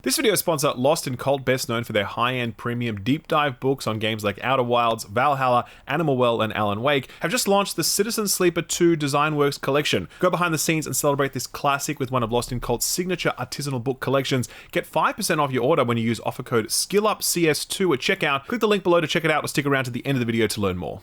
This video sponsor, Lost in Cult, best known for their high-end premium deep dive books on games like Outer Wilds, Valhalla, Animal Well, and Alan Wake, have just launched the Citizen Sleeper 2 Design Works collection. Go behind the scenes and celebrate this classic with one of Lost in Cult's signature artisanal book collections. Get 5% off your order when you use offer code SkillUpCS2 at checkout. Click the link below to check it out or stick around to the end of the video to learn more.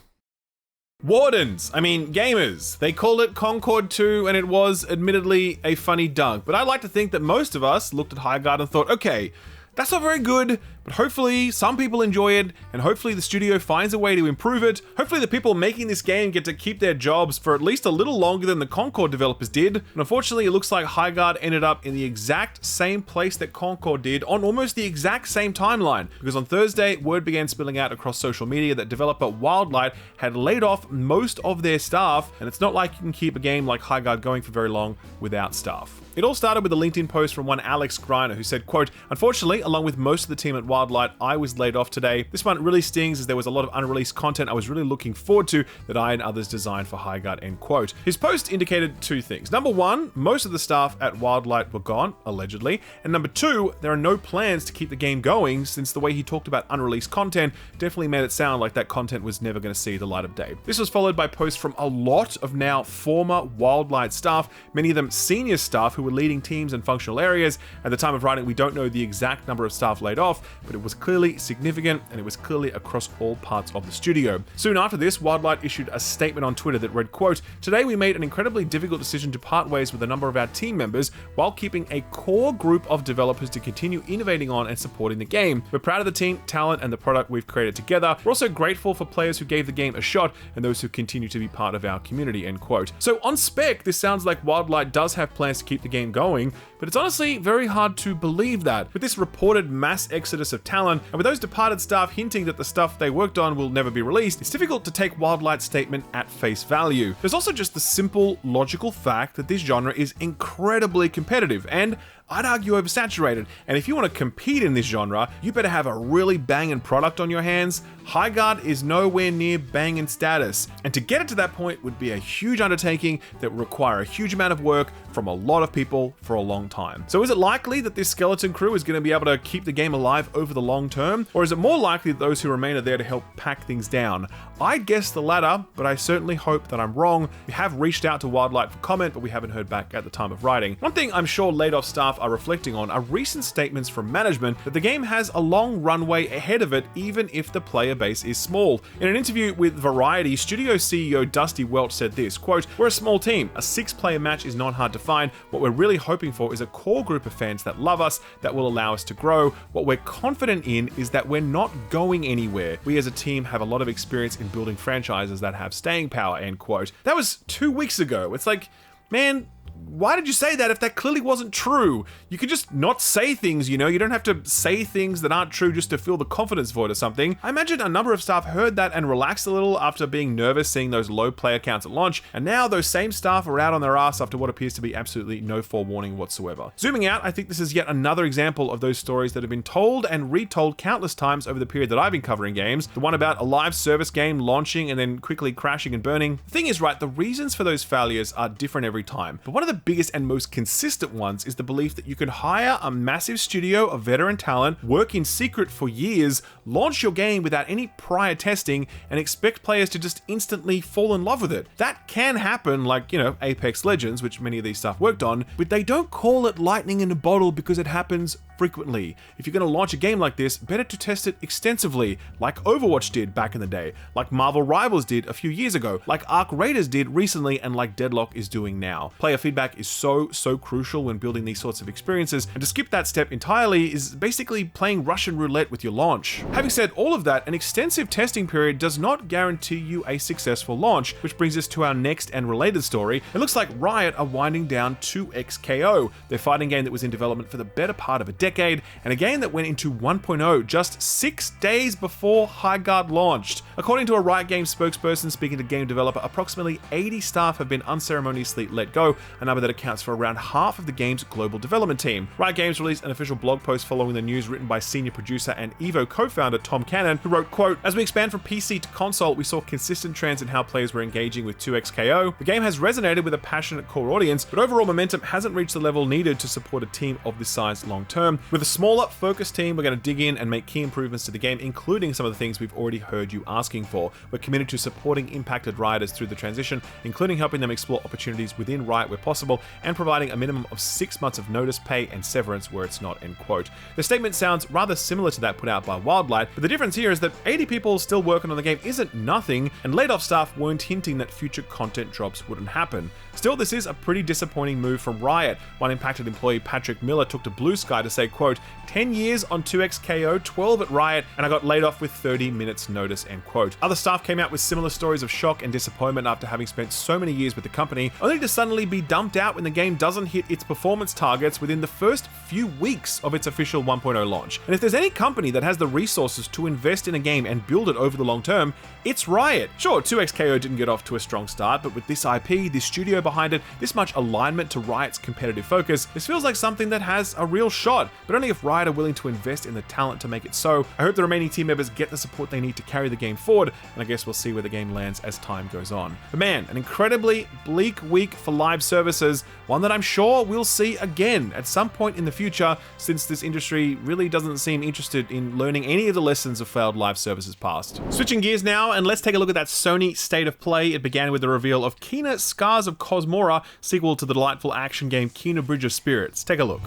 Gamers. They called it Concord 2 and it was admittedly a funny dunk, but I like to think that most of us looked at Highguard and thought, okay, that's not very good, but hopefully some people enjoy it, and hopefully the studio finds a way to improve it. Hopefully the people making this game get to keep their jobs for at least a little longer than the Concord developers did. And unfortunately, it looks like Highguard ended up in the exact same place that Concord did on almost the exact same timeline. Because on Thursday, word began spilling out across social media that developer Wildlight had laid off most of their staff, and it's not like you can keep a game like Highguard going for very long without staff. It all started with a LinkedIn post from one Alex Greiner who said, quote, "Unfortunately, along with most of the team at Wildlight, I was laid off today. This one really stings as there was a lot of unreleased content I was really looking forward to that I and others designed for Highguard," end quote. His post indicated two things. Number one, most of the staff at Wildlight were gone, allegedly. And number two, there are no plans to keep the game going, since the way he talked about unreleased content definitely made it sound like that content was never going to see the light of day. This was followed by posts from a lot of now former Wildlight staff, many of them senior staff who were leading teams and functional areas. At the time of writing, we don't know the exact number of staff laid off, but it was clearly significant and it was clearly across all parts of the studio. Soon after this, Wildlight issued a statement on Twitter that read, quote, "Today we made an incredibly difficult decision to part ways with a number of our team members while keeping a core group of developers to continue innovating on and supporting the game. We're proud of the team, talent, and the product we've created together. We're also grateful for players who gave the game a shot and those who continue to be part of our community," end quote. So on spec, this sounds like Wildlight does have plans to keep the game going, but it's honestly very hard to believe that. With this reported mass exodus of talent, and with those departed staff hinting that the stuff they worked on will never be released, it's difficult to take Wildlight's statement at face value. There's also just the simple, logical fact that this genre is incredibly competitive, and I'd argue oversaturated. And if you want to compete in this genre, you better have a really banging product on your hands. Highguard is nowhere near banging status, and to get it to that point would be a huge undertaking that would require a huge amount of work from a lot of people for a long time. So is it likely that this skeleton crew is going to be able to keep the game alive over the long term? Or is it more likely that those who remain are there to help pack things down? I'd guess the latter, but I certainly hope that I'm wrong. We have reached out to Wildlight for comment, but we haven't heard back at the time of writing. One thing I'm sure laid off staff are reflecting on are recent statements from management that the game has a long runway ahead of it, even if the player base is small. In an interview with Variety, studio CEO Dusty Welch said this, quote, "We're a small team. A 6-player match is not hard to find. What we're really hoping for is a core group of fans that love us, that will allow us to grow. What we're confident in is that we're not going anywhere. We as a team have a lot of experience in building franchises that have staying power," end quote. That was 2 weeks ago. It's like, man, why did you say that if that clearly wasn't true? You could just not say things, you know? You don't have to say things that aren't true just to fill the confidence void or something. I imagine a number of staff heard that and relaxed a little after being nervous seeing those low player counts at launch, and now those same staff are out on their ass after what appears to be absolutely no forewarning whatsoever. Zooming out, I think this is yet another example of those stories that have been told and retold countless times over the period that I've been covering games. The one about a live service game launching and then quickly crashing and burning. The thing is, right, the reasons for those failures are different every time, but one of the biggest and most consistent ones is the belief that you can hire a massive studio of veteran talent, work in secret for years, launch your game without any prior testing, and expect players to just instantly fall in love with it. That can happen, like, you know, Apex Legends, which many of these staff worked on, but they don't call it lightning in a bottle because it happens frequently. If you're going to launch a game like this, better to test it extensively, like Overwatch did back in the day, like Marvel Rivals did a few years ago, like Arc Raiders did recently, and like Deadlock is doing now. Player feedback is so crucial when building these sorts of experiences, and to skip that step entirely is basically playing Russian roulette with your launch. Having said all of that, an extensive testing period does not guarantee you a successful launch, which brings us to our next and related story. It looks like Riot are winding down 2XKO, their fighting game that was in development for the better part of a decade, and a game that went into 1.0 just 6 days before Highguard launched. According to a Riot Games spokesperson speaking to game developer, approximately 80 staff have been unceremoniously let go, a number that accounts for around half of the game's global development team. Riot Games released an official blog post following the news written by senior producer and Evo co-founder Tom Cannon, who wrote, quote, "As we expand from PC to console, we saw consistent trends in how players were engaging with 2XKO. The game has resonated with a passionate core audience, but overall momentum hasn't reached the level needed to support a team of this size long term. With a smaller, focused team, we're going to dig in and make key improvements to the game, including some of the things we've already heard you asking for. We're committed to supporting impacted Rioters through the transition, including helping them explore opportunities within Riot where possible, and providing a minimum of 6 months of notice, pay, and severance where it's not," end quote. The statement sounds rather similar to that put out by Wildlight, but the difference here is that 80 people still working on the game isn't nothing, and laid off staff weren't hinting that future content drops wouldn't happen. Still, this is a pretty disappointing move from Riot. One impacted employee, Patrick Miller, took to Blue Sky to say, quote, "10 years on 2XKO, 12 at Riot, and I got laid off with 30 minutes notice," end quote. Other staff came out with similar stories of shock and disappointment after having spent so many years with the company, only to suddenly be dumped out when the game doesn't hit its performance targets within the first few weeks of its official 1.0 launch. And if there's any company that has the resources to invest in a game and build it over the long term, it's Riot. Sure, 2XKO didn't get off to a strong start, but with this IP, this studio behind it, this much alignment to Riot's competitive focus, this feels like something that has a real shot, but only if Riot are willing to invest in the talent to make it so. I hope the remaining team members get the support they need to carry the game forward, and I guess we'll see where the game lands as time goes on. But man, an incredibly bleak week for live services, one that I'm sure we'll see again at some point in the future, since this industry really doesn't seem interested in learning any of the lessons of failed live services past. Switching gears now, and let's take a look at that Sony State of Play. It began with the reveal of Kena Scars of Cosmora, sequel to the delightful action game Kena Bridge of Spirits. Take a look.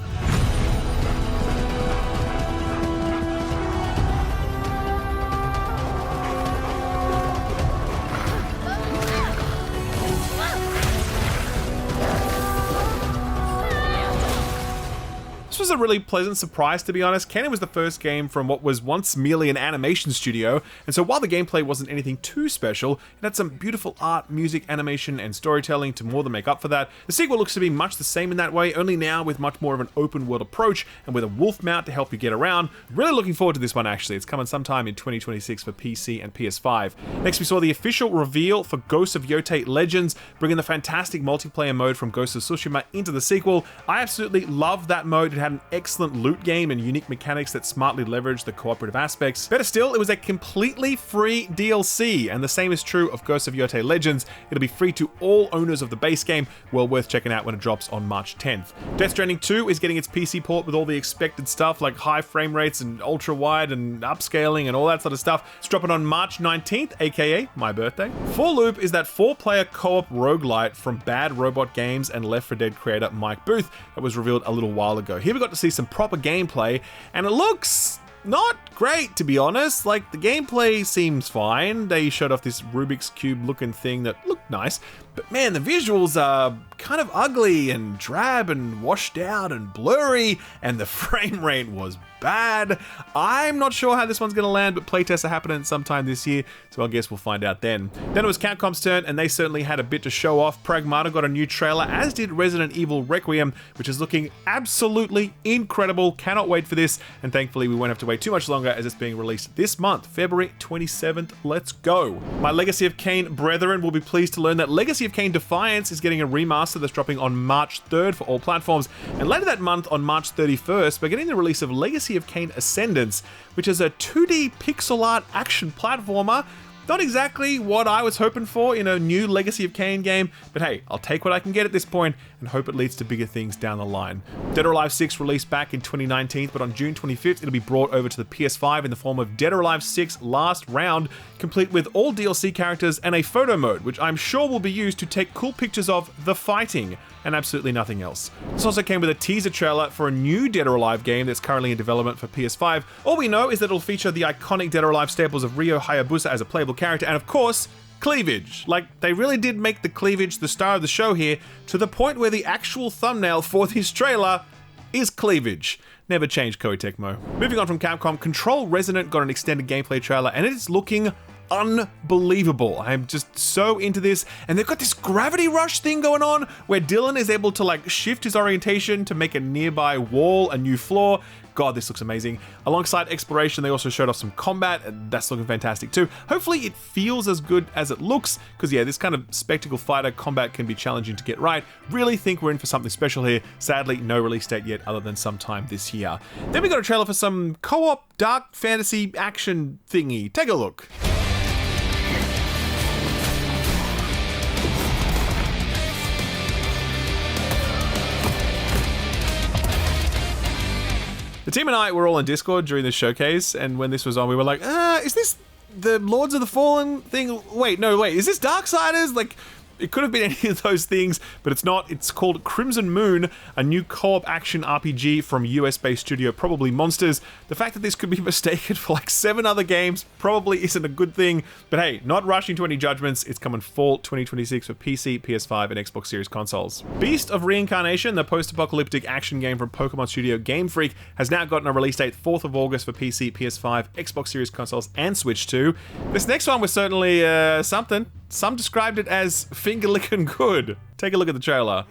This was a really pleasant surprise, to be honest. Kena was the first game from what was once merely an animation studio, and so while the gameplay wasn't anything too special, it had some beautiful art, music, animation, and storytelling to more than make up for that. The sequel looks to be much the same in that way, only now with much more of an open world approach, and with a wolf mount to help you get around. Really looking forward to this one, actually. It's coming sometime in 2026 for PC and PS5. Next, we saw the official reveal for Ghosts of Yotei Legends, bringing the fantastic multiplayer mode from Ghost of Tsushima into the sequel. I absolutely loved that mode. It had an excellent loot game and unique mechanics that smartly leveraged the cooperative aspects. Better still, it was a completely free DLC, and the same is true of Ghosts of Yotei Legends. It'll be free to all owners of the base game, well worth checking out when it drops on March 10th. Death Stranding 2 is getting its PC port with all the expected stuff like high frame rates and ultra wide and upscaling and all that sort of stuff. It's dropping on March 19th, aka my birthday. For Loop is that 4-player co-op roguelite from Bad Robot Games and Left 4 Dead creator Mike Booth that was revealed a little while ago. Here we got to see some proper gameplay, and it looks not great, to be honest. Like, the gameplay seems fine. They showed off this Rubik's Cube looking thing that looked nice, but man, the visuals are kind of ugly and drab and washed out and blurry, and the frame rate was bad. I'm not sure how this one's going to land, but playtests are happening sometime this year, so I guess we'll find out then. Then it was Capcom's turn, and they certainly had a bit to show off. Pragmata got a new trailer, as did Resident Evil Requiem, which is looking absolutely incredible. Cannot wait for this, and thankfully we won't have to wait too much longer as it's being released this month, February 27th. Let's go. My Legacy of Kain brethren will be pleased to learn that Legacy of Kain Defiance is getting a remaster that's dropping on March 3rd for all platforms, and later that month on March 31st we're getting the release of Legacy of Kain Ascendance, which is a 2D pixel art action platformer. Not exactly what I was hoping for in a new Legacy of Kain game, but hey, I'll take what I can get at this point and hope it leads to bigger things down the line. Dead or Alive 6 released back in 2019, but on June 25th, it'll be brought over to the PS5 in the form of Dead or Alive 6 Last Round, complete with all DLC characters and a photo mode, which I'm sure will be used to take cool pictures of the fighting and absolutely nothing else. This also came with a teaser trailer for a new Dead or Alive game that's currently in development for PS5. All we know is that it'll feature the iconic Dead or Alive staples of Ryo Hayabusa as a playable character, and of course, cleavage. Like, they really did make the cleavage the star of the show here, to the point where the actual thumbnail for this trailer is cleavage. Never change, Koei Tecmo. Moving on from Capcom, Control Resonant got an extended gameplay trailer, and it is looking unbelievable. I'm just so into this, and they've got this gravity rush thing going on where Dylan is able to like shift his orientation to make a nearby wall a new floor. God, this looks amazing. Alongside exploration, they also showed off some combat, and that's looking fantastic too. Hopefully it feels as good as it looks, because yeah, this kind of spectacle fighter combat can be challenging to get right. Really think we're in for something special here. Sadly, no release date yet other than sometime this year. Then we got a trailer for some co-op dark fantasy action thingy. Take a look. The team and I were all on Discord during the showcase, and when this was on, we were like, is this the Lords of the Fallen thing? Wait, is this Darksiders? Like, it could have been any of those things, but it's not. It's called Crimson Moon, a new co-op action RPG from US-based studio, probably Monsters. The fact that this could be mistaken for like 7 other games probably isn't a good thing, but hey, not rushing to any judgments. It's coming fall 2026 for PC, PS5, and Xbox Series consoles. Beast of Reincarnation, the post-apocalyptic action game from Pokemon studio Game Freak, has now gotten a release date 4th of August for PC, PS5, Xbox Series consoles, and Switch 2. This next one was certainly something. Some described it as finger-licking good. Take a look at the trailer.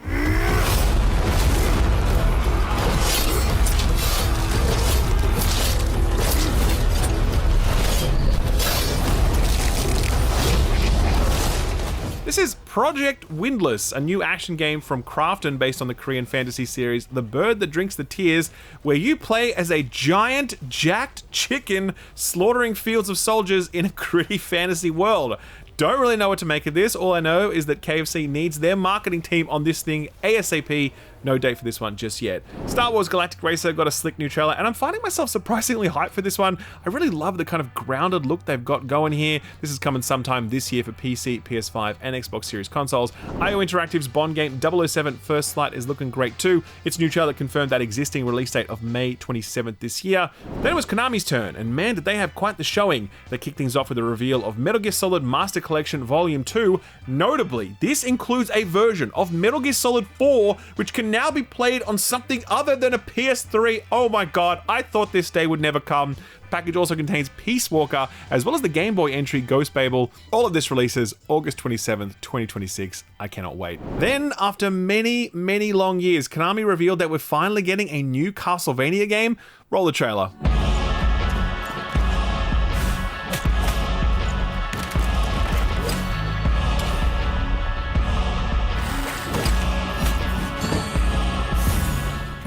This is Project Windless, a new action game from Krafton based on the Korean fantasy series The Bird That Drinks the Tears, where you play as a giant, jacked chicken slaughtering fields of soldiers in a gritty fantasy world. Don't really know what to make of this. All I know is that KFC needs their marketing team on this thing ASAP. No date for this one just yet. Star Wars Galactic Racer got a slick new trailer, and I'm finding myself surprisingly hyped for this one. I really love the kind of grounded look they've got going here. This is coming sometime this year for PC, PS5, and Xbox Series consoles. IO Interactive's Bond game 007 First Light is looking great too. Its new trailer confirmed that existing release date of May 27th this year. Then it was Konami's turn, and man did they have quite the showing. They kicked things off with a reveal of Metal Gear Solid Master Collection Volume 2. Notably, this includes a version of Metal Gear Solid 4, which can now be played on something other than a PS3. Oh my god, I thought this day would never come. The package also contains Peace Walker, as well as the Game Boy entry Ghost Babel. All of this releases August 27th, 2026. I cannot wait. Then, after many, many long years, Konami revealed that we're finally getting a new Castlevania game. Roll the trailer.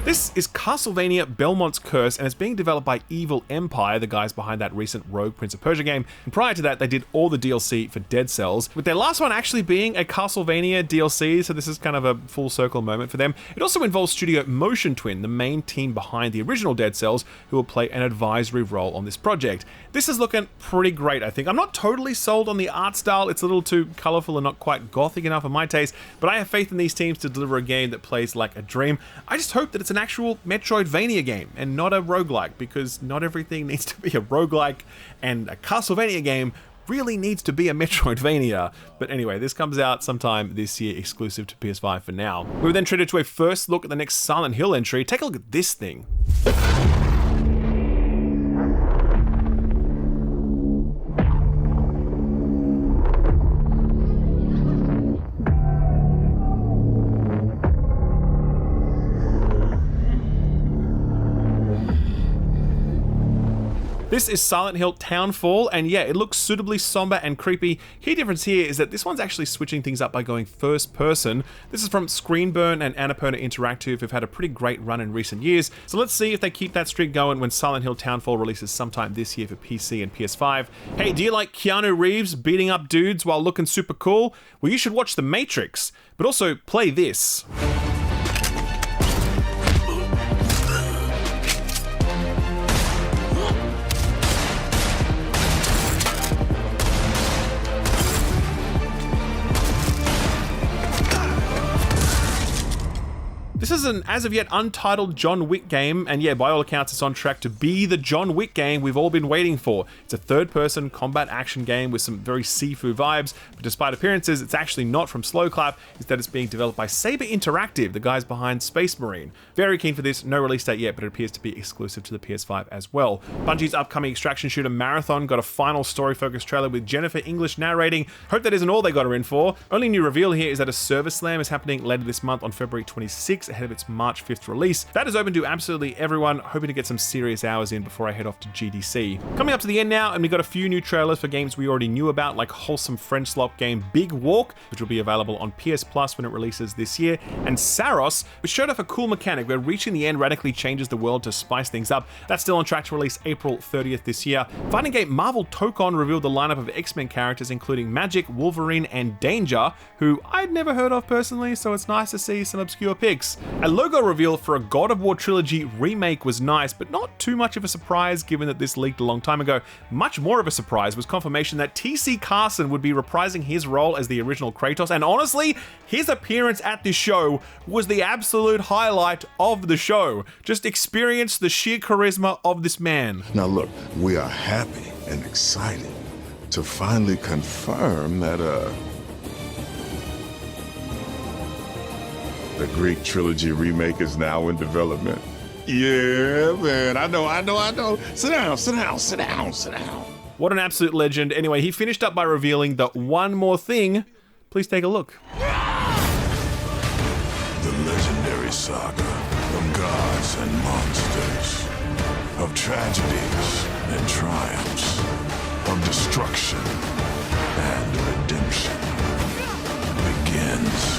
This is Castlevania Belmont's Curse, and it's being developed by Evil Empire, the guys behind that recent Rogue Prince of Persia game. And prior to that, they did all the DLC for Dead Cells, with their last one actually being a Castlevania DLC, so this is kind of a full circle moment for them. It also involves Studio Motion Twin, the main team behind the original Dead Cells, who will play an advisory role on this project. This is looking pretty great, I think. I'm not totally sold on the art style. It's a little too colorful and not quite gothic enough for my taste, but I have faith in these teams to deliver a game that plays like a dream. I just hope that it's an actual Metroidvania game and not a roguelike, because not everything needs to be a roguelike, and a Castlevania game really needs to be a Metroidvania. But anyway, this comes out sometime this year, exclusive to PS5 for now. We were then treated to a first look at the next Silent Hill entry. Take a look at this thing. This is Silent Hill Townfall, and yeah, it looks suitably somber and creepy. Key difference here is that this one's actually switching things up by going first person. This is from Screenburn and Annapurna Interactive, who've had a pretty great run in recent years. So let's see if they keep that streak going when Silent Hill Townfall releases sometime this year for PC and PS5. Hey, do you like Keanu Reeves beating up dudes while looking super cool? Well, you should watch The Matrix, but also play this. This is an as-of-yet untitled John Wick game, and yeah, by all accounts, it's on track to be the John Wick game we've all been waiting for. It's a third-person combat action game with some very Sifu vibes, but despite appearances, it's actually not from Slowclap. Instead, it's being developed by Saber Interactive, the guys behind Space Marine. Very keen for this, no release date yet, but it appears to be exclusive to the PS5 as well. Bungie's upcoming extraction shooter Marathon got a final story-focused trailer with Jennifer English narrating. Hope that isn't all they got her in for. Only new reveal here is that a server slam is happening later this month on February 26th, ahead of of its March 5th release. That is open to absolutely everyone, hoping to get some serious hours in before I head off to GDC. Coming up to the end now, and we got a few new trailers for games we already knew about, like wholesome French slop game Big Walk, which will be available on PS Plus when it releases this year, and Saros, which showed off a cool mechanic where reaching the end radically changes the world to spice things up. That's still on track to release April 30th this year. Fighting game Marvel Tokon revealed the lineup of X-Men characters, including Magic, Wolverine, and Danger, who I'd never heard of personally, so it's nice to see some obscure pics. A logo reveal for a God of War trilogy remake was nice, but not too much of a surprise given that this leaked a long time ago. Much more of a surprise was confirmation that TC Carson would be reprising his role as the original Kratos, and honestly, his appearance at this show was the absolute highlight of the show. Just experience the sheer charisma of this man. Now look, we are happy and excited to finally confirm that the Greek trilogy remake is now in development. Yeah, man, I know. Sit down. What an absolute legend. Anyway, he finished up by revealing the one more thing. Please take a look. The legendary saga of gods and monsters, of tragedies and triumphs, of destruction and redemption begins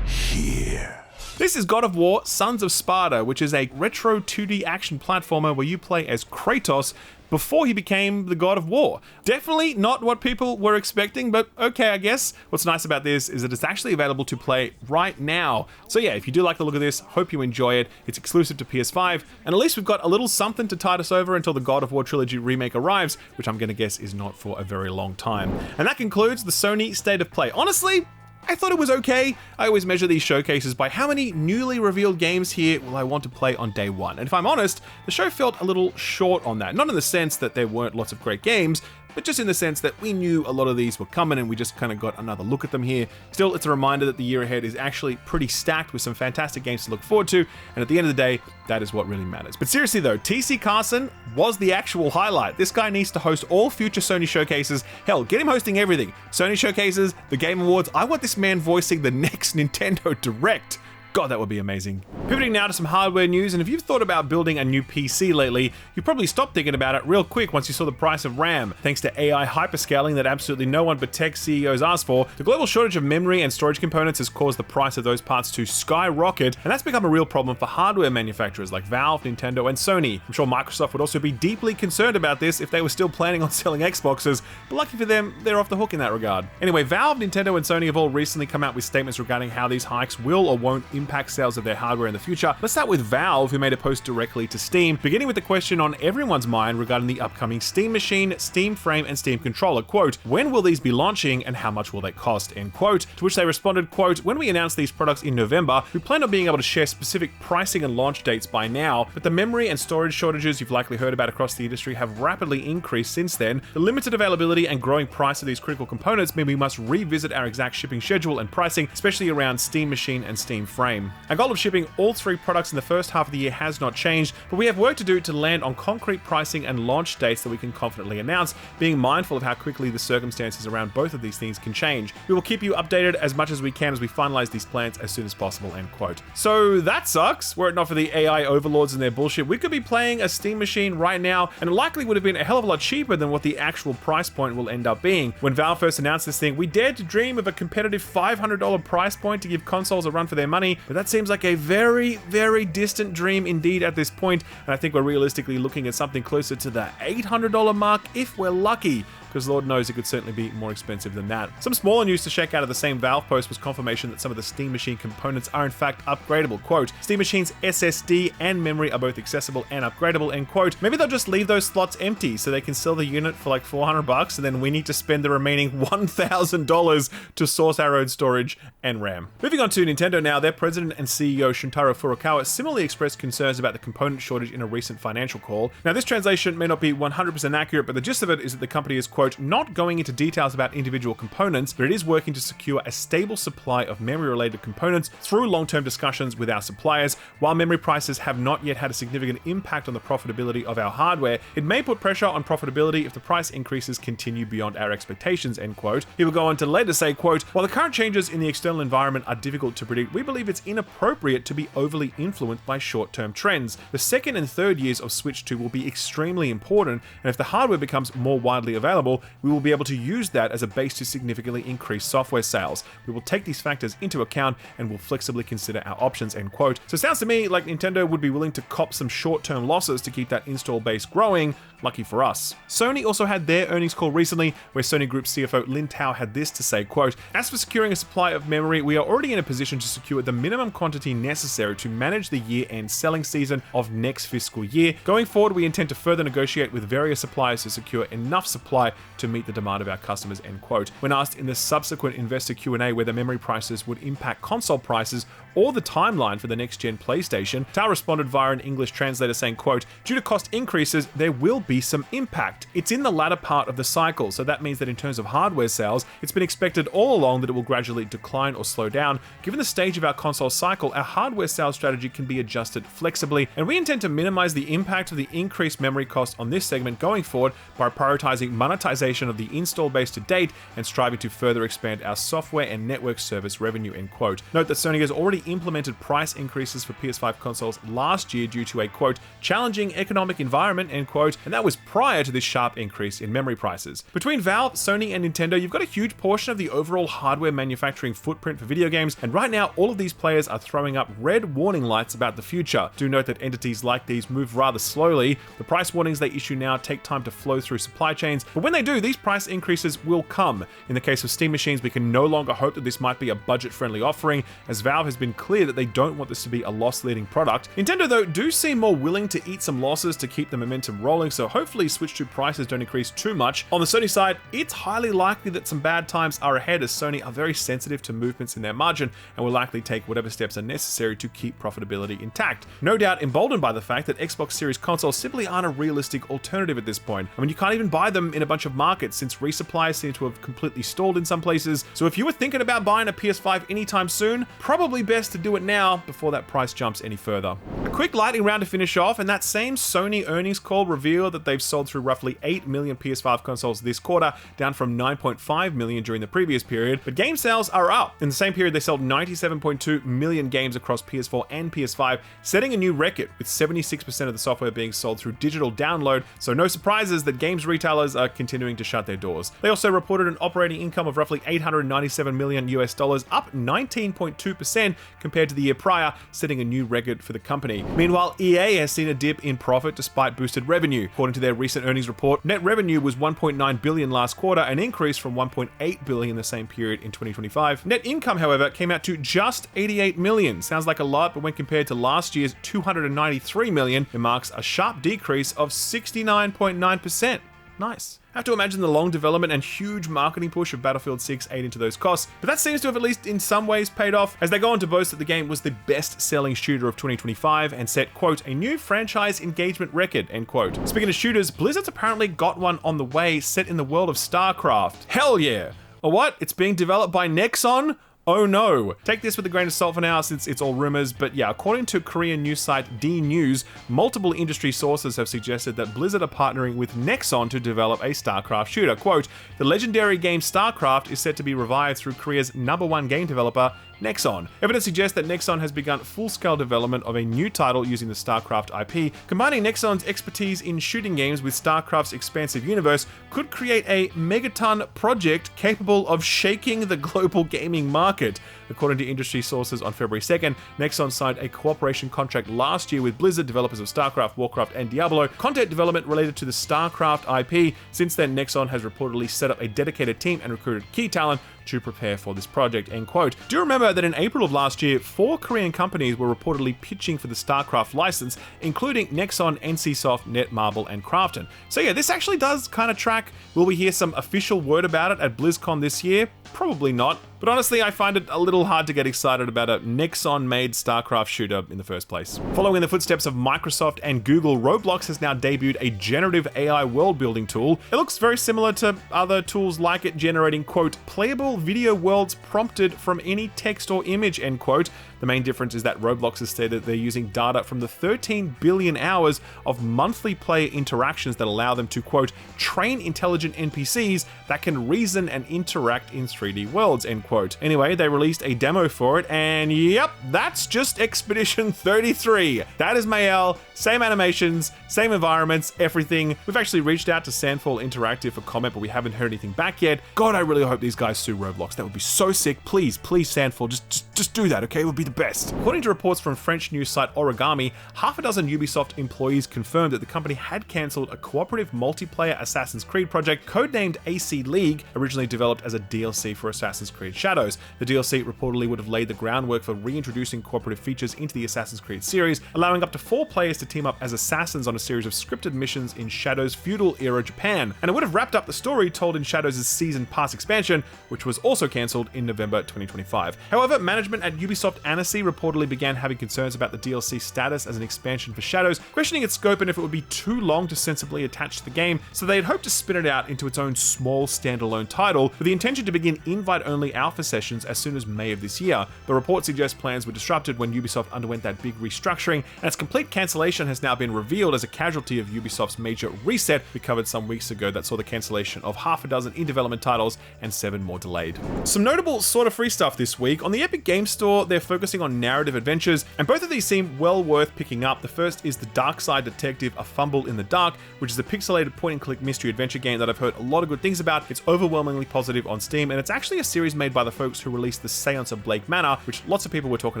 here. This is God of War Sons of Sparta, which is a retro 2D action platformer where you play as Kratos before he became the God of War. Definitely not what people were expecting, but okay, I guess. What's nice about this is that it's actually available to play right now. So yeah, if you do like the look of this, hope you enjoy it. It's exclusive to PS5, and at least we've got a little something to tide us over until the God of War trilogy remake arrives, which I'm gonna guess is not for a very long time. And that concludes the Sony State of Play. Honestly, I thought it was okay. I always measure these showcases by how many newly revealed games here will I want to play on day one. And if I'm honest, the show felt a little short on that. Not in the sense that there weren't lots of great games, but just in the sense that we knew a lot of these were coming and we just kind of got another look at them here. Still, it's a reminder that the year ahead is actually pretty stacked with some fantastic games to look forward to, and at the end of the day, that is what really matters. But seriously though, TC Carson was the actual highlight. This guy needs to host all future Sony showcases. Hell, get him hosting everything. Sony showcases, the Game Awards. I want this man voicing the next Nintendo Direct. God, that would be amazing. Pivoting now to some hardware news, and if you've thought about building a new PC lately, you probably stopped thinking about it real quick once you saw the price of RAM. Thanks to AI hyperscaling that absolutely no one but tech CEOs asked for, the global shortage of memory and storage components has caused the price of those parts to skyrocket, and that's become a real problem for hardware manufacturers like Valve, Nintendo, and Sony. I'm sure Microsoft would also be deeply concerned about this if they were still planning on selling Xboxes, but lucky for them, they're off the hook in that regard. Anyway, Valve, Nintendo, and Sony have all recently come out with statements regarding how these hikes will or won't impact sales of their hardware in the future. Let's start with Valve, who made a post directly to Steam, beginning with the question on everyone's mind regarding the upcoming Steam Machine, Steam Frame, and Steam Controller. Quote, when will these be launching and how much will they cost? End quote. To which they responded, quote, when we announce these products in November, we plan on being able to share specific pricing and launch dates by now, but the memory and storage shortages you've likely heard about across the industry have rapidly increased since then. The limited availability and growing price of these critical components mean we must revisit our exact shipping schedule and pricing, especially around Steam Machine and Steam Frame. Our goal of shipping all three products in the first half of the year has not changed, but we have work to do to land on concrete pricing and launch dates that we can confidently announce, being mindful of how quickly the circumstances around both of these things can change. We will keep you updated as much as we can as we finalize these plans as soon as possible, end quote. So that sucks. Were it not for the AI overlords and their bullshit, we could be playing a Steam Machine right now, and it likely would have been a hell of a lot cheaper than what the actual price point will end up being. When Valve first announced this thing, we dared to dream of a competitive $500 price point to give consoles a run for their money, but that seems like a very, very distant dream indeed at this point, and I think we're realistically looking at something closer to the $800 mark if we're lucky, because Lord knows it could certainly be more expensive than that. Some smaller news to check out of the same Valve post was confirmation that some of the Steam Machine components are in fact upgradable. Quote, Steam Machine's SSD and memory are both accessible and upgradable, end quote. Maybe they'll just leave those slots empty so they can sell the unit for like $400 and then we need to spend the remaining $1,000 to source our own storage and RAM. Moving on to Nintendo now, their president and CEO Shuntaro Furukawa similarly expressed concerns about the component shortage in a recent financial call. Now this translation may not be 100% accurate, but the gist of it is that the company is, quote, quote, not going into details about individual components, but it is working to secure a stable supply of memory-related components through long-term discussions with our suppliers. While memory prices have not yet had a significant impact on the profitability of our hardware, it may put pressure on profitability if the price increases continue beyond our expectations, end quote. He will go on to later say, quote, while the current changes in the external environment are difficult to predict, we believe it's inappropriate to be overly influenced by short-term trends. The second and third years of Switch 2 will be extremely important, and if the hardware becomes more widely available, we will be able to use that as a base to significantly increase software sales. We will take these factors into account and will flexibly consider our options, end quote. So it sounds to me like Nintendo would be willing to cop some short-term losses to keep that install base growing. Lucky for us. Sony also had their earnings call recently, where Sony Group CFO Lin Tao had this to say, quote, as for securing a supply of memory, we are already in a position to secure the minimum quantity necessary to manage the year-end selling season of next fiscal year. Going forward, we intend to further negotiate with various suppliers to secure enough supply to meet the demand of our customers, end quote. When asked in the subsequent investor Q&A whether memory prices would impact console prices or the timeline for the next-gen PlayStation, Tao responded via an English translator saying, quote, due to cost increases, there will be some impact. It's in the latter part of the cycle, so that means that in terms of hardware sales, it's been expected all along that it will gradually decline or slow down. Given the stage of our console cycle, our hardware sales strategy can be adjusted flexibly, and we intend to minimize the impact of the increased memory cost on this segment going forward by prioritizing monetization of the install base to date and striving to further expand our software and network service revenue, end quote. Note that Sony has already implemented price increases for PS5 consoles last year due to a, quote, challenging economic environment, end quote, and that was prior to this sharp increase in memory prices. Between Valve, Sony, and Nintendo, you've got a huge portion of the overall hardware manufacturing footprint for video games, and right now all of these players are throwing up red warning lights about the future. Do note that entities like these move rather slowly. The price warnings they issue now take time to flow through supply chains, but when they do, these price increases will come. In the case of Steam machines, we can no longer hope that this might be a budget-friendly offering, as Valve has been clear that they don't want this to be a loss-leading product. Nintendo, though, do seem more willing to eat some losses to keep the momentum rolling, so hopefully Switch 2 prices don't increase too much. On the Sony side, it's highly likely that some bad times are ahead, as Sony are very sensitive to movements in their margin and will likely take whatever steps are necessary to keep profitability intact. No doubt emboldened by the fact that Xbox Series consoles simply aren't a realistic alternative at this point. I mean, you can't even buy them in a bunch of markets since resupplies seem to have completely stalled in some places, so if you were thinking about buying a PS5 anytime soon, probably best to do it now before that price jumps any further. A quick lightning round to finish off, and that same Sony earnings call revealed that they've sold through roughly 8 million PS5 consoles this quarter, down from 9.5 million during the previous period, but game sales are up. In the same period, they sold 97.2 million games across PS4 and PS5, setting a new record, with 76% of the software being sold through digital download, so no surprises that games retailers are continuing to shut their doors. They also reported an operating income of roughly $897 million US, up 19.2% compared to the year prior, setting a new record for the company. Meanwhile, EA has seen a dip in profit despite boosted revenue. According to their recent earnings report, net revenue was $1.9 billion last quarter, an increase from $1.8 billion in the same period in 2025. Net income, however, came out to just $88 million. Sounds like a lot, but when compared to last year's $293 million, it marks a sharp decrease of 69.9%. Nice. I have to imagine the long development and huge marketing push of Battlefield 6 ate into those costs, but that seems to have at least in some ways paid off, as they go on to boast that the game was the best-selling shooter of 2025 and set, quote, a new franchise engagement record, end quote. Speaking of shooters, Blizzard's apparently got one on the way set in the world of StarCraft. Hell yeah! Or what? It's being developed by Nexon? Oh no. Take this with a grain of salt for now, since it's all rumors, but yeah, according to Korean news site D News, multiple industry sources have suggested that Blizzard are partnering with Nexon to develop a StarCraft shooter. Quote, the legendary game StarCraft is set to be revived through Korea's #1 game developer, Nexon. Evidence suggests that Nexon has begun full-scale development of a new title using the StarCraft IP. Combining Nexon's expertise in shooting games with StarCraft's expansive universe could create a megaton project capable of shaking the global gaming market. According to industry sources on February 2nd, Nexon signed a cooperation contract last year with Blizzard, developers of StarCraft, Warcraft, and Diablo, content development related to the StarCraft IP. Since then, Nexon has reportedly set up a dedicated team and recruited key talent to prepare for this project, end quote. Do you remember that in April of last year, 4 Korean companies were reportedly pitching for the StarCraft license, including Nexon, NCSoft, Netmarble, and Krafton? So yeah, this actually does kind of track. Will we hear some official word about it at BlizzCon this year? Probably not, But honestly, I find it a little hard to get excited about a Nexon-made StarCraft shooter in the first place. Following in the footsteps of Microsoft and Google, Roblox has now debuted a generative AI world-building tool. It looks very similar to other tools like it, generating, quote, playable video worlds prompted from any text or image, end quote. The main difference is that Roblox has stated they're using data from the 13 billion hours of monthly player interactions that allow them to, quote, train intelligent NPCs that can reason and interact in 3D worlds, end quote. Anyway, they released a demo for it, and yep, that's just Expedition 33. That is Mayel, same animations, same environments, everything. We've actually reached out to Sandfall Interactive for comment, but we haven't heard anything back yet. God, I really hope these guys sue Roblox. That would be so sick. Please, Sandfall, just do that, okay? It would be the best. According to reports from French news site Origami, half a dozen Ubisoft employees confirmed that the company had cancelled a cooperative multiplayer Assassin's Creed project codenamed AC League, originally developed as a DLC for Assassin's Creed Shadows. The DLC reportedly would have laid the groundwork for reintroducing cooperative features into the Assassin's Creed series, allowing up to 4 players to team up as assassins on a series of scripted missions in Shadows' feudal-era Japan. And it would have wrapped up the story told in Shadows' Season Pass expansion, which was also cancelled in November 2025. However, management at Ubisoft Annecy reportedly began having concerns about the DLC status as an expansion for Shadows, questioning its scope and if it would be too long to sensibly attach to the game, so they had hoped to spin it out into its own small standalone title, with the intention to begin invite-only alpha sessions as soon as May of this year. The report suggests plans were disrupted when Ubisoft underwent that big restructuring, and its complete cancellation has now been revealed as a casualty of Ubisoft's major reset we covered some weeks ago that saw the cancellation of half a dozen in-development titles and 7 more delayed. Some notable sort of free stuff this week. On the Epic Games Store, they're focusing on narrative adventures, and both of these seem well worth picking up. The first is The Dark Side Detective: A Fumble in the Dark, which is a pixelated point-and-click mystery adventure game that I've heard a lot of good things about. It's overwhelmingly positive on Steam, and it's actually a series made by the folks who released The Seance of Blake Manor, which lots of people were talking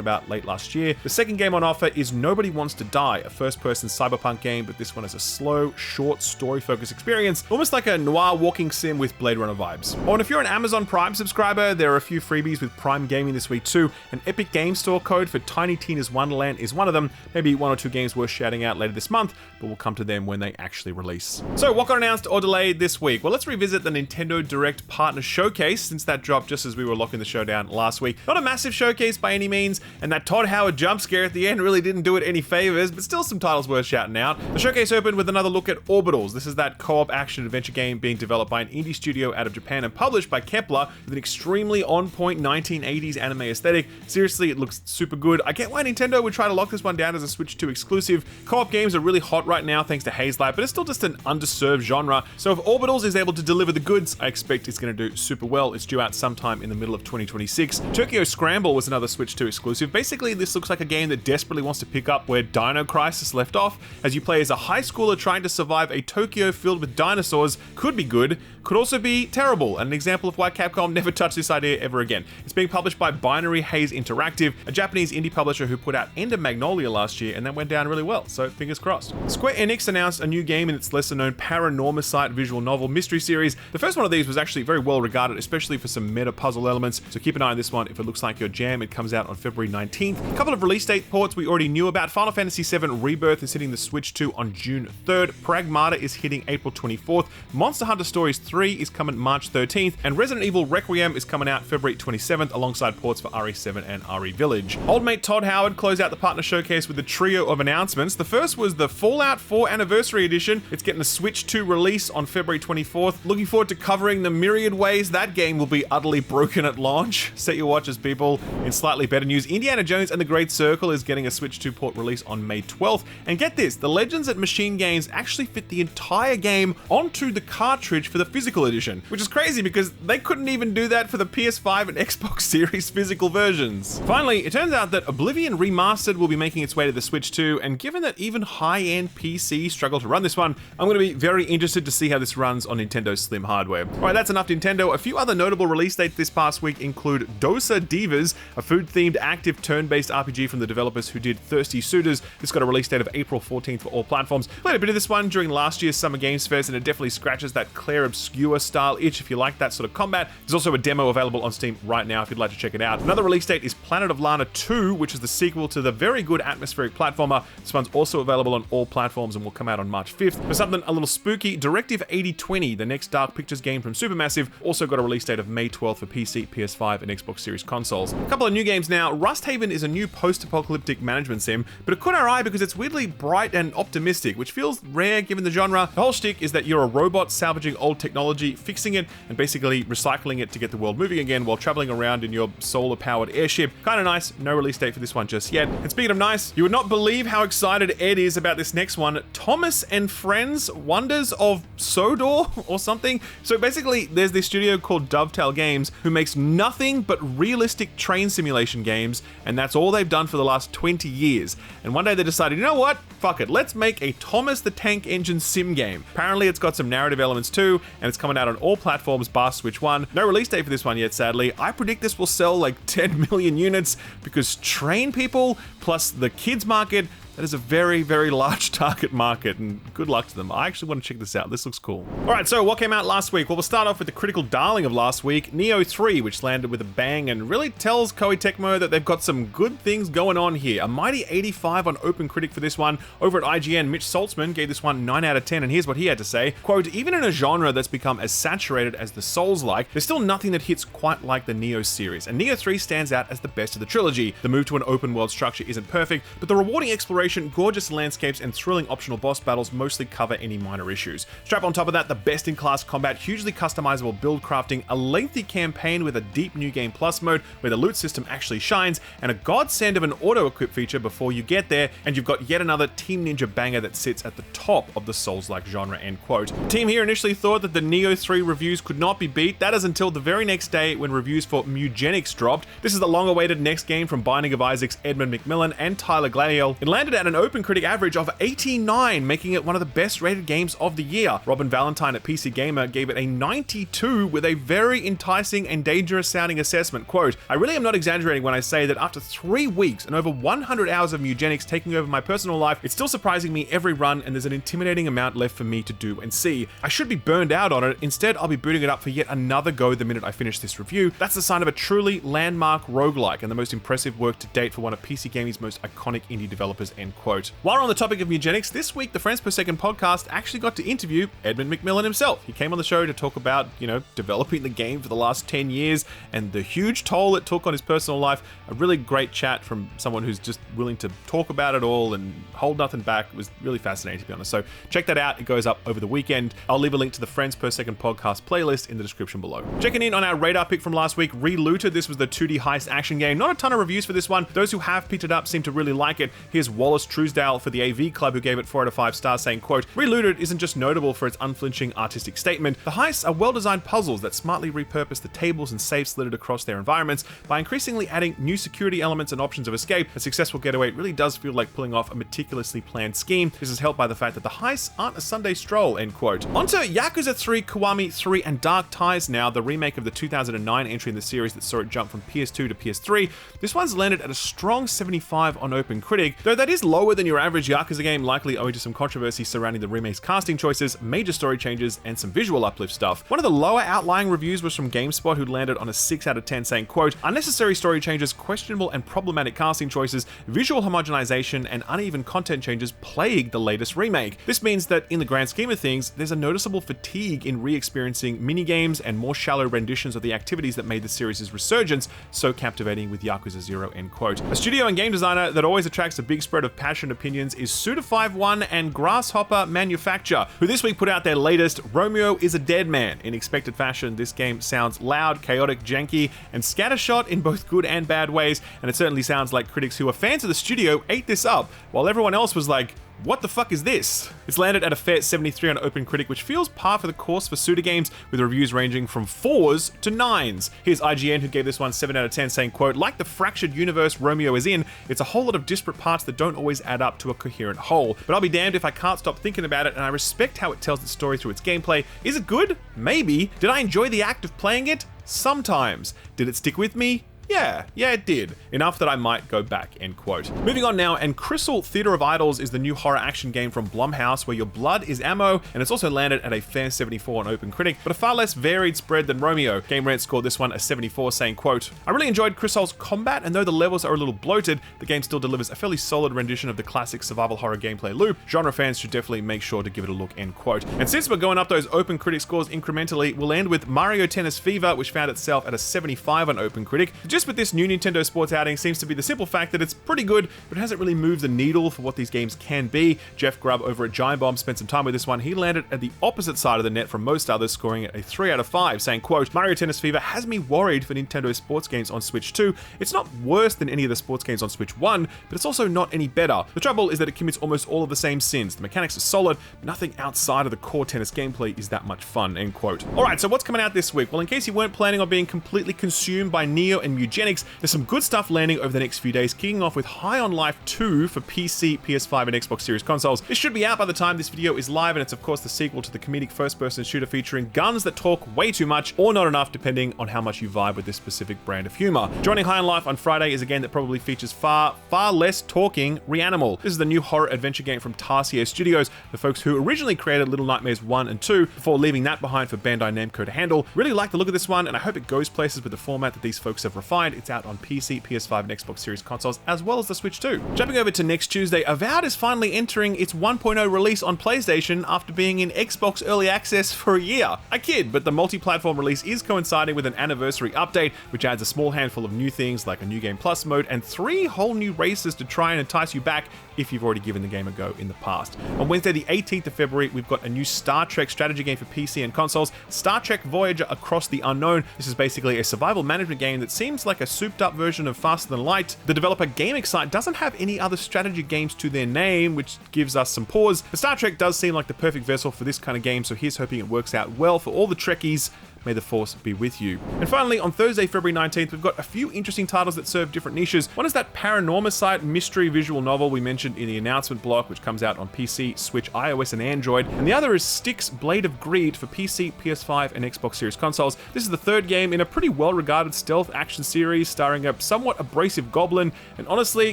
about late last year. The second game on offer is Nobody Wants to Die, a first-person cyberpunk game, but this one is a slow, short, story-focused experience, almost like a noir walking sim with Blade Runner vibes. Oh, and if you're an Amazon Prime subscriber, there are a few freebies with Prime Gaming this week too. An Epic Games Store code for Tiny Tina's Wonderland is one of them. Maybe 1 or 2 games worth shouting out later this month, but we'll come to them when they actually release. So what got announced or delayed this week? Well, let's revisit the Nintendo Direct Partner Showcase, since that dropped just as we were locking the show down last week. Not a massive showcase by any means, and that Todd Howard jump scare at the end really didn't do it any favors, but still some titles worth shouting out. The showcase opened with another look at Orbitals. This is that co-op action adventure game being developed by an indie studio out of Japan and published by Kepler, with an extremely on-point 1980s anime aesthetic. Seriously, it looks super good. I get why Nintendo would try to lock this one down as a Switch 2 exclusive. Co-op games are really hot right now thanks to Hazelight, but it's still just an underserved genre. So if Orbitals is able to deliver the goods, I expect it's going to do super well. It's due out sometime in the middle of 2026. Tokyo Scramble was another Switch 2 exclusive. Basically, this looks like a game that desperately wants to pick up where Dino Crisis left off, as you play as a high schooler trying to survive a Tokyo filled with dinosaurs. Could be good, could also be terrible, and an example of why Capcom never touched this idea ever again. It's being published by Binary Haze Interactive, a Japanese indie publisher who put out End of Magnolia last year, and that went down really well, so fingers crossed. Square Enix announced a new game in its lesser-known Paranormicite visual novel mystery series. The first one of these was actually very well regarded, especially for some meta puzzle elements, so keep an eye on this one if it looks like your jam. It comes out on February 19th. A couple of release date ports we already knew about. Final Fantasy VII Rebirth is hitting the Switch 2 on June 3rd, Pragmata is hitting April 24th, Monster Hunter Stories 3 is coming March 13th, and Resident Evil Requiem is coming out February 27th alongside ports for RE7 and RE Village. Old mate Todd Howard closed out the partner showcase with a trio of announcements. The first was the Fallout 4 Anniversary Edition. It's getting a Switch 2 release on February 24th. Looking forward to covering the myriad ways that game will be utterly broken at launch. Set your watches, people. In slightly better news, Indiana Jones and the Great Circle is getting a Switch 2 port release on May 12th. And get this, the Legends at Machine Games actually fit the entire game onto the cartridge for the physical edition, which is crazy because they couldn't even do that for the PS5 and Xbox Series physical versions. Finally, it turns out that Oblivion Remastered will be making its way to the Switch 2, and given that even high-end PCs struggle to run this one, I'm going to be very interested to see how this runs on Nintendo's slim hardware. Alright, that's enough Nintendo. A few other notable release dates this past week include Dosa Divas, a food-themed active turn-based RPG from the developers who did Thirsty Suitors. This got a release date of April 14th for all platforms. Played a bit of this one during last year's Summer Games Fest, and it definitely scratches that Claire Obscure style itch if you like that sort of combat. There's also a demo available on Steam right now if you'd like to check it out. Another release date is Planet of Lana 2, which is the sequel to the very good atmospheric platformer. This one's also available on all platforms and will come out on March 5th. For something a little spooky, Directive 8020, the next Dark Pictures game from Supermassive, also got a release date of May 12th for PC, PS5, and Xbox Series consoles. A couple of new games now. Rusthaven is a new post-apocalyptic management sim, but it caught our eye because it's weirdly bright and optimistic, which feels rare given the genre. The whole shtick is that you're a robot salvaging old technology, fixing it, and basically recycling it to get the world moving again while traveling around in your solar-powered airship. Kinda nice. No release date for this one just yet. And speaking of nice, you would not believe how excited Ed is about this next one. Thomas and Friends Wonders of Sodor or something. So basically, there's this studio called Dovetail Games who makes nothing but realistic train simulation games, and that's all they've done for the last 20 years. And one day they decided, you know what? Fuck it. Let's make a Thomas the Tank Engine sim game. Apparently, it's got some narrative elements too, and it's coming out on all platforms bar Switch 1. No release date for this one yet, sadly. I predict this will sell like 10 million units because train people plus the kids market, that is a very, very large target market, and good luck to them. I actually want to check this out. This looks cool. All right, so what came out last week? Well, we'll start off with the critical darling of last week, Neo 3, which landed with a bang and really tells Koei Tecmo that they've got some good things going on here. A mighty 85 on OpenCritic for this one. Over at IGN, Mitch Saltzman gave this one 9 out of 10, and here's what he had to say. Quote, even in a genre that's become as saturated as the Souls-like, there's still nothing that hits quite like the Neo series, and Neo 3 stands out as the best of the trilogy. The move to an open world structure isn't perfect, but the rewarding exploration, gorgeous landscapes, and thrilling optional boss battles mostly cover any minor issues. Strap on top of that, the best-in-class combat, hugely customizable build crafting, a lengthy campaign with a deep New Game Plus mode where the loot system actually shines, and a godsend of an auto-equip feature before you get there, and you've got yet another Team Ninja banger that sits at the top of the Souls-like genre, end quote. The team here initially thought that the Neo 3 reviews could not be beat. That is until the very next day when reviews for Mugenics dropped. This is the long-awaited next game from Binding of Isaac's Edmund McMillan and Tyler Gladiel. It landed at an OpenCritic average of 89, making it one of the best rated games of the year. Robin Valentine at PC Gamer gave it a 92 with a very enticing and dangerous sounding assessment. Quote, I really am not exaggerating when I say that after 3 weeks and over 100 hours of Mugenics taking over my personal life, it's still surprising me every run, and there's an intimidating amount left for me to do and see. I should be burned out on it. Instead, I'll be booting it up for yet another go the minute I finish this review. That's the sign of a truly landmark roguelike and the most impressive work to date for one of PC Gaming's most iconic indie developers, end quote. While we're on the topic of Mugenics, this week the Frames Per Second podcast actually got to interview Edmund McMillan himself. He came on the show to talk about, developing the game for the last 10 years and the huge toll it took on his personal life. A really great chat from someone who's just willing to talk about it all and hold nothing back. It was really fascinating, to be honest. So check that out. It goes up over the weekend. I'll leave a link to the Frames Per Second podcast playlist in the description below. Checking in on our radar pick from last week, Relooted. This was the 2D heist action game. Not a ton of reviews for this one. Those who have picked it up seem to really like it. Here's Wallace Truesdale for the AV Club, who gave it 4 out of 5 stars, saying, quote, Relooted isn't just notable for its unflinching artistic statement. The heists are well-designed puzzles that smartly repurpose the tables and safes littered across their environments by increasingly adding new security elements and options of escape. A successful getaway really does feel like pulling off a meticulously planned scheme. This is helped by the fact that the heists aren't a Sunday stroll, end quote. Onto Yakuza 3, Kiwami 3, and Dark Ties now, the remake of the 2009 entry in the series that saw it jump from PS2 to PS3. This one's landed at a strong 75 on OpenCritic, though that is lower than your average Yakuza game, likely owing to some controversy surrounding the remake's casting choices, major story changes, and some visual uplift stuff. One of the lower outlying reviews was from GameSpot, who landed on a 6 out of 10, saying, quote, unnecessary story changes, questionable and problematic casting choices, visual homogenization, and uneven content changes plague the latest remake. This means that in the grand scheme of things, there's a noticeable fatigue in re-experiencing minigames and more shallow renditions of the activities that made the series' resurgence so captivating with Yakuza 0, end quote. A studio and game designer that always attracts a big spread of passion opinions is Suda51 and Grasshopper Manufacture, who this week put out their latest Romeo is a Dead Man. In expected fashion, this game sounds loud, chaotic, janky, and scattershot in both good and bad ways, and it certainly sounds like critics who are fans of the studio ate this up, while everyone else was like, what the fuck is this? It's landed at a fair 73 on OpenCritic, which feels par for the course for Suda games, with reviews ranging from 4s to 9s. Here's IGN, who gave this one 7 out of 10, saying, quote, like the fractured universe Romeo is in, it's a whole lot of disparate parts that don't always add up to a coherent whole. But I'll be damned if I can't stop thinking about it, and I respect how it tells its story through its gameplay. Is it good? Maybe. Did I enjoy the act of playing it? Sometimes. Did it stick with me? Yeah, it did. Enough that I might go back, end quote. Moving on now, and Crystal Theater of Idols is the new horror action game from Blumhouse where your blood is ammo, and it's also landed at a fair 74 on OpenCritic, but a far less varied spread than Romeo. Game Rant scored this one a 74, saying, quote, I really enjoyed Crysta's combat, and though the levels are a little bloated, the game still delivers a fairly solid rendition of the classic survival horror gameplay loop. Genre fans should definitely make sure to give it a look, end quote. And since we're going up those OpenCritic scores incrementally, we'll end with Mario Tennis Fever, which found itself at a 75 on OpenCritic. Just with this new Nintendo Sports outing seems to be the simple fact that it's pretty good, but it hasn't really moved the needle for what these games can be. Jeff Grubb over at Giant Bomb spent some time with this one. He landed at the opposite side of the net from most others, scoring it a 3 out of 5, saying, quote, Mario Tennis Fever has me worried for Nintendo sports games on Switch 2. It's not worse than any of the sports games on Switch 1, but it's also not any better. The trouble is that it commits almost all of the same sins. The mechanics are solid, but nothing outside of the core tennis gameplay is that much fun, end quote. Alright, so what's coming out this week? Well, in case you weren't planning on being completely consumed by Neo and Mugenics, there's some good stuff landing over the next few days, kicking off with High on Life 2 for PC, PS5, and Xbox Series consoles. This should be out by the time this video is live, and it's of course the sequel to the comedic first-person shooter featuring guns that talk way too much, or not enough, depending on how much you vibe with this specific brand of humor. Joining High on Life on Friday is a game that probably features far less talking Reanimal. This is the new horror adventure game from Tarsier Studios, the folks who originally created Little Nightmares 1 and 2 before leaving that behind for Bandai Namco to handle. Really like the look of this one, and I hope it goes places with the format that these folks have refined. It's out on PC, PS5, and Xbox Series consoles, as well as the Switch 2. Jumping over to next Tuesday, Avowed is finally entering its 1.0 release on PlayStation after being in Xbox Early Access for a year. I kid, but the multi-platform release is coinciding with an anniversary update, which adds a small handful of new things like a new game plus mode and 3 whole new races to try and entice you back if you've already given the game a go in the past. On Wednesday, the 18th of February, we've got a new Star Trek strategy game for PC and consoles, Star Trek Voyager Across the Unknown. This is basically a survival management game that seems like a souped-up version of Faster Than Light. The developer Game Excite doesn't have any other strategy games to their name, which gives us some pause. But Star Trek does seem like the perfect vessel for this kind of game, so here's hoping it works out well for all the Trekkies. May the Force be with you. And finally, on Thursday, February 19th, we've got a few interesting titles that serve different niches. One is that Paranormicite mystery visual novel we mentioned in the announcement block, which comes out on PC, Switch, iOS, and Android. And the other is Styx Blade of Greed for PC, PS5, and Xbox Series consoles. This is the third game in a pretty well-regarded stealth action series starring a somewhat abrasive goblin. And honestly,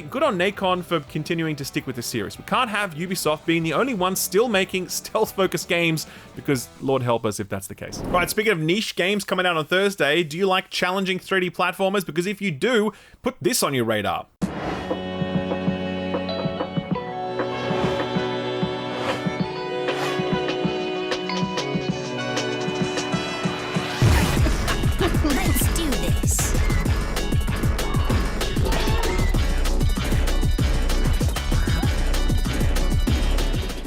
good on Nacon for continuing to stick with the series. We can't have Ubisoft being the only one still making stealth-focused games, because Lord help us if that's the case. Right, speaking of niche games coming out on Thursday, do you like challenging 3D platformers? Because if you do, put this on your radar. Let's do this.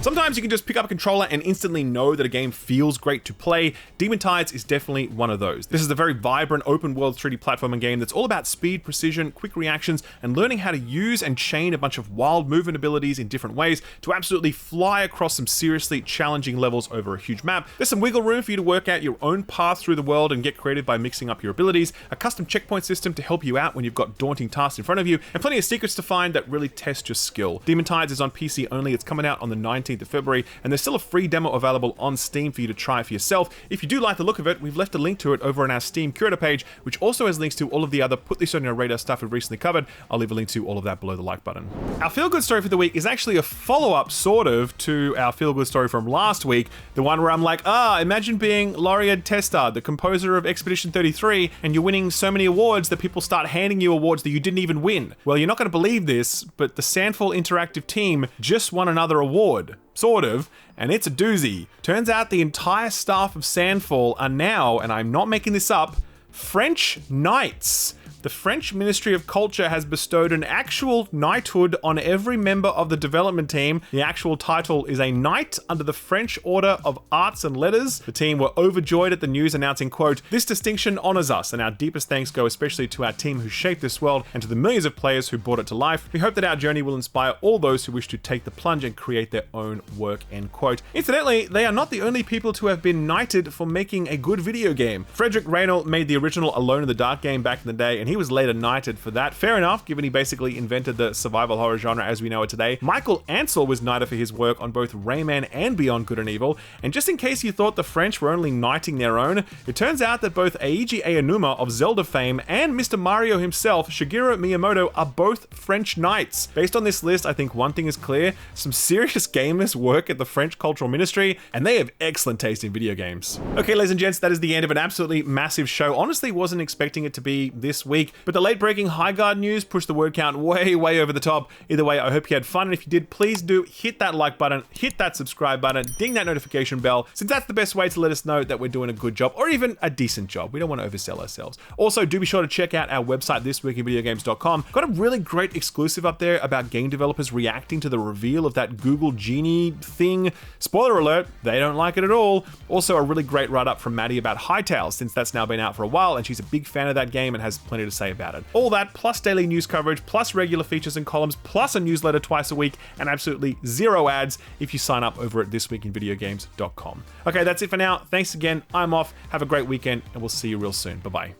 Sometimes you can just pick up a controller and instantly know that a game feels great to play. Demon Tides is definitely one of those. This is a very vibrant open world 3D platforming game that's all about speed, precision, quick reactions, and learning how to use and chain a bunch of wild movement abilities in different ways to absolutely fly across some seriously challenging levels over a huge map. There's some wiggle room for you to work out your own path through the world and get creative by mixing up your abilities, a custom checkpoint system to help you out when you've got daunting tasks in front of you, and plenty of secrets to find that really test your skill. Demon Tides is on PC only. It's coming out on the 19th of February, and there's still a free demo available on Steam for you to try for yourself. If you do like the look of it, we've left a link to it over on our Steam curator page, which also has links to all of the other Put This On Your Radar stuff we've recently covered. I'll leave a link to all of that below the like button. Our feel-good story for the week is actually a follow-up, sort of, to our feel-good story from last week, the one where I'm like, imagine being Laureate Testa, the composer of Expedition 33, and you're winning so many awards that people start handing you awards that you didn't even win. Well, you're not going to believe this, but the Sandfall Interactive team just won another award. Sort of, and it's a doozy. Turns out the entire staff of Sandfall are now, and I'm not making this up, French Knights. The French Ministry of Culture has bestowed an actual knighthood on every member of the development team. The actual title is a Knight under the French Order of Arts and Letters. The team were overjoyed at the news, announcing, quote, "This distinction honors us, and our deepest thanks go especially to our team who shaped this world and to the millions of players who brought it to life. We hope that our journey will inspire all those who wish to take the plunge and create their own work," end quote. Incidentally, they are not the only people to have been knighted for making a good video game. Frederick Reynolds made the original Alone in the Dark game back in the day, and he was later knighted for that. Fair enough, given he basically invented the survival horror genre as we know it today. Michael Ansel was knighted for his work on both Rayman and Beyond Good and Evil, and just in case you thought the French were only knighting their own, it turns out that both Eiji Aonuma of Zelda fame and Mr. Mario himself, Shigeru Miyamoto, are both French knights. Based on this list, I think one thing is clear: some serious gamers work at the French Cultural Ministry, and they have excellent taste in video games. Okay, ladies and gents, that is the end of an absolutely massive show. Honestly, wasn't expecting it to be this week, but the late-breaking Highguard news pushed the word count way over the top. Either way, I hope you had fun, and if you did, please do hit that like button, hit that subscribe button, ding that notification bell, since that's the best way to let us know that we're doing a good job, or even a decent job. We don't want to oversell ourselves. Also, do be sure to check out our website, thisweekinvideogames.com. Got a really great exclusive up there about game developers reacting to the reveal of that Google Genie thing. Spoiler alert, they don't like it at all. Also, a really great write-up from Maddie about Hytale, since that's now been out for a while, and she's a big fan of that game and has plenty to say about it. All that, plus daily news coverage, plus regular features and columns, plus a newsletter twice a week, and absolutely zero ads if you sign up over at thisweekinvideogames.com. Okay, that's it for now. Thanks again. I'm off. Have a great weekend, and we'll see you real soon. Bye-bye.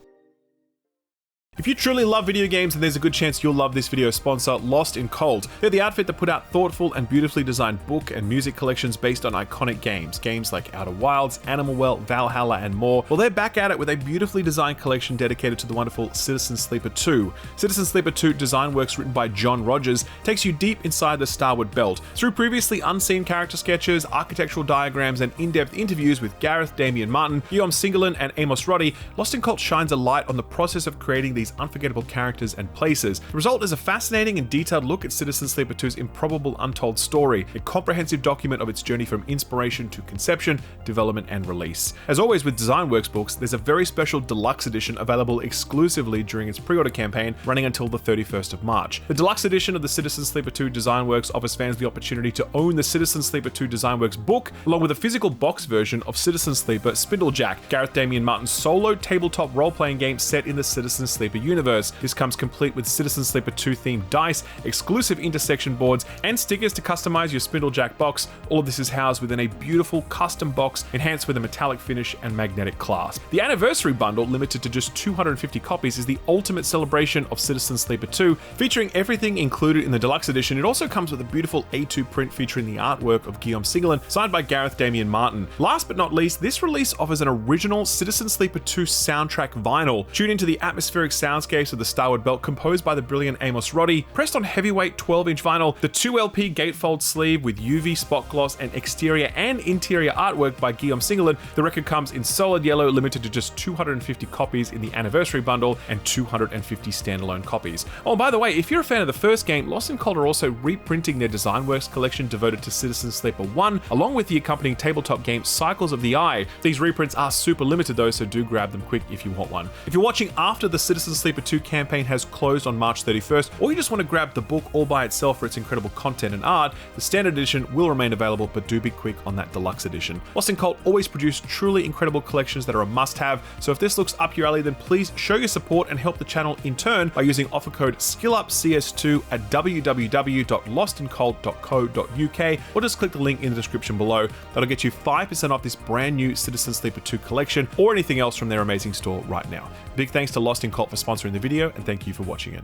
If you truly love video games, then there's a good chance you'll love this video sponsor, Lost in Cold. They're the outfit that put out thoughtful and beautifully designed book and music collections based on iconic games. Games like Outer Wilds, Animal Well, Valhalla, and more. Well, they're back at it with a beautifully designed collection dedicated to the wonderful Citizen Sleeper 2. Citizen Sleeper 2 design works written by John Rogers takes you deep inside the Starwood Belt. Through previously unseen character sketches, architectural diagrams, and in-depth interviews with Gareth Damian Martin, Guillaume Singerland, and Amos Roddy, Lost in Cold shines a light on the process of creating these unforgettable characters and places. The result is a fascinating and detailed look at Citizen Sleeper 2's improbable untold story, a comprehensive document of its journey from inspiration to conception, development, and release. As always with DesignWorks books, there's a very special deluxe edition available exclusively during its pre-order campaign running until the 31st of March. The deluxe edition of the Citizen Sleeper 2 DesignWorks offers fans the opportunity to own the Citizen Sleeper 2 DesignWorks book, along with a physical box version of Citizen Sleeper Spindlejack, Gareth Damian Martin's solo tabletop role-playing game set in the Citizen Sleeper universe. This comes complete with Citizen Sleeper 2 themed dice, exclusive intersection boards, and stickers to customize your Spindlejack box. All of this is housed within a beautiful custom box enhanced with a metallic finish and magnetic clasp. The anniversary bundle, limited to just 250 copies, is the ultimate celebration of Citizen Sleeper 2, featuring everything included in the deluxe edition. It also comes with a beautiful A2 print featuring the artwork of Guillaume Singerland, signed by Gareth Damian Martin. Last but not least, this release offers an original Citizen Sleeper 2 soundtrack vinyl. Tune into the atmospheric soundscapes of the Starwood Belt, composed by the brilliant Amos Roddy, pressed on heavyweight 12-inch vinyl, the 2LP gatefold sleeve with UV spot gloss and exterior and interior artwork by Guillaume Singerland. The record comes in solid yellow, limited to just 250 copies in the anniversary bundle and 250 standalone copies. Oh, by the way, if you're a fan of the first game, Lost in Cold are also reprinting their DesignWorks collection devoted to Citizen Sleeper 1, along with the accompanying tabletop game Cycles of the Eye. These reprints are super limited though, so do grab them quick if you want one. If you're watching after the Citizen Sleeper 2 campaign has closed on March 31st, or you just want to grab the book all by itself for its incredible content and art, the standard edition will remain available, but do be quick on that deluxe edition. Lost in Cold always produce truly incredible collections that are a must-have, so if this looks up your alley, then please show your support and help the channel in turn by using offer code SkillUpCS2 at www.lostandcold.co.uk, or just click the link in the description below. That'll get you 5% off this brand new Citizen Sleeper 2 collection, or anything else from their amazing store right now. Big thanks to Lost in Cold for sponsoring the video, and thank you for watching it.